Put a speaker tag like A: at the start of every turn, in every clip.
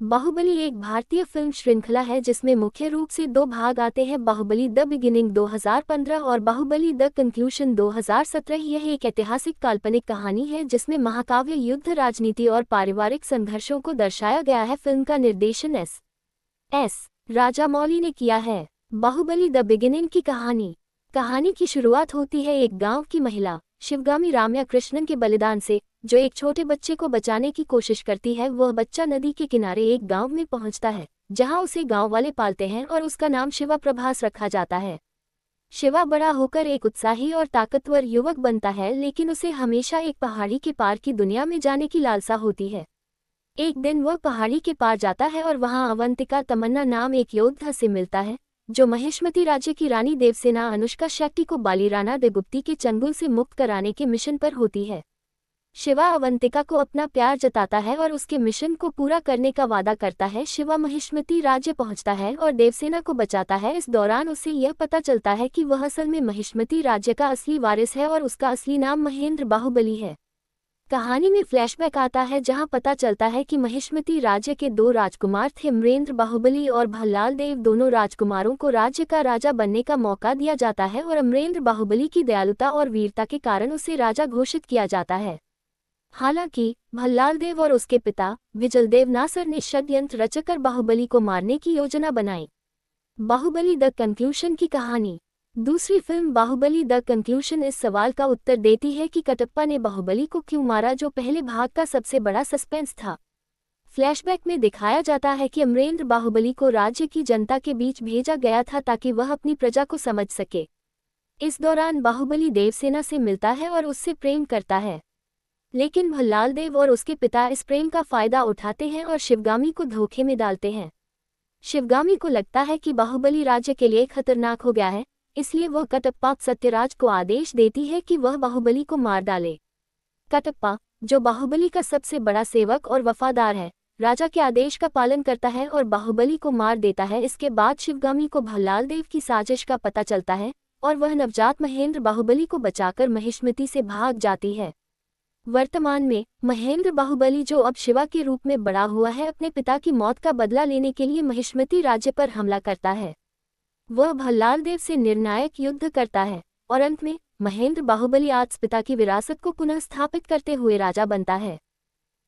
A: बाहुबली एक भारतीय फिल्म श्रृंखला है जिसमें मुख्य रूप से दो भाग आते हैं, बाहुबली द बिगिनिंग 2015 और बाहुबली द कंक्लूशन 2017। यह एक ऐतिहासिक काल्पनिक कहानी है जिसमें महाकाव्य युद्ध, राजनीति और पारिवारिक संघर्षों को दर्शाया गया है। फिल्म का निर्देशन एस राजामौली ने किया है। बाहुबली द बिगिनिंग की कहानी की शुरुआत होती है एक गांव की महिला शिवगामी राम्या कृष्णन के बलिदान से, जो एक छोटे बच्चे को बचाने की कोशिश करती है। वह बच्चा नदी के किनारे एक गांव में पहुंचता है जहां उसे गांव वाले पालते हैं और उसका नाम शिवा प्रभास रखा जाता है। शिवा बड़ा होकर एक उत्साही और ताकतवर युवक बनता है, लेकिन उसे हमेशा एक पहाड़ी के पार की दुनिया में जाने की लालसा होती है। एक दिन वह पहाड़ी के पार जाता है और वहां अवंतिका तमन्ना नाम एक योद्धा से मिलता है, जो महिष्मती राज्य की रानी देवसेना अनुष्का शेट्टी को बालीराना देगुप्ती के चंगुल से मुक्त कराने के मिशन पर होती है। शिवा अवंतिका को अपना प्यार जताता है और उसके मिशन को पूरा करने का वादा करता है। शिवा महिष्मती राज्य पहुंचता है और देवसेना को बचाता है। इस दौरान उसे यह पता चलता है कि वह असल में महिष्मती राज्य का असली वारिस है और उसका असली नाम महेंद्र बाहुबली है। कहानी में फ्लैशबैक आता है जहां पता चलता है कि महिष्मती राज्य के दो राजकुमार थे, अमरेंद्र बाहुबली और भल्लाल देव। दोनों राजकुमारों को राज्य का राजा बनने का मौका दिया जाता है और अमरेंद्र बाहुबली की दयालुता और वीरता के कारण उसे राजा घोषित किया जाता है। हालांकि भल्लाल देव और उसके पिता विजलदेव नासर ने षड्यंत्र रचकर बाहुबली को मारने की योजना बनाई। बाहुबली द कंक्लूशन की कहानी। दूसरी फिल्म बाहुबली द कंक्लूशन इस सवाल का उत्तर देती है कि कटप्पा ने बाहुबली को क्यों मारा, जो पहले भाग का सबसे बड़ा सस्पेंस था। फ्लैशबैक में दिखाया जाता है कि अमरेंद्र बाहुबली को राज्य की जनता के बीच भेजा गया था ताकि वह अपनी प्रजा को समझ सके। इस दौरान बाहुबली देवसेना से मिलता है और उससे प्रेम करता है, लेकिन भल्लाल देव और उसके पिता इस प्रेम का फायदा उठाते हैं और शिवगामी को धोखे में डालते हैं। शिवगामी को लगता है कि बाहुबली राज्य के लिए खतरनाक हो गया है, इसलिए वह कटप्पा सत्यराज को आदेश देती है कि वह बाहुबली को मार डाले। कटप्पा, जो बाहुबली का सबसे बड़ा सेवक और वफादार है, राजा के आदेश का पालन करता है और बाहुबली को मार देता है। इसके बाद शिवगामी को भल्लाल देव की साजिश का पता चलता है और वह नवजात महेंद्र बाहुबली को बचाकर महिष्मती से भाग जाती है। वर्तमान में महेंद्र बाहुबली, जो अब शिवा के रूप में बड़ा हुआ है, अपने पिता की मौत का बदला लेने के लिए महिष्मती राज्य पर हमला करता है। वह भल्लाल देव से निर्णायक युद्ध करता है और अंत में महेंद्र बाहुबली आज पिता की विरासत को पुनः स्थापित करते हुए राजा बनता है।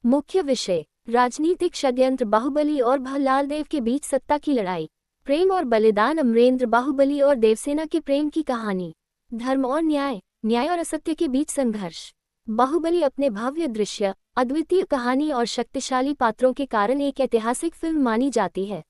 A: मुख्य विषय: राजनीतिक षड्यंत्र, बाहुबली और भल्लाल देव के बीच सत्ता की लड़ाई, प्रेम और बलिदान, अमरेंद्र बाहुबली और देवसेना के प्रेम की कहानी, धर्म और न्याय और असत्य के बीच संघर्ष। बाहुबली अपने भव्य दृश्य, अद्वितीय कहानी और शक्तिशाली पात्रों के कारण एक ऐतिहासिक फिल्म मानी जाती है।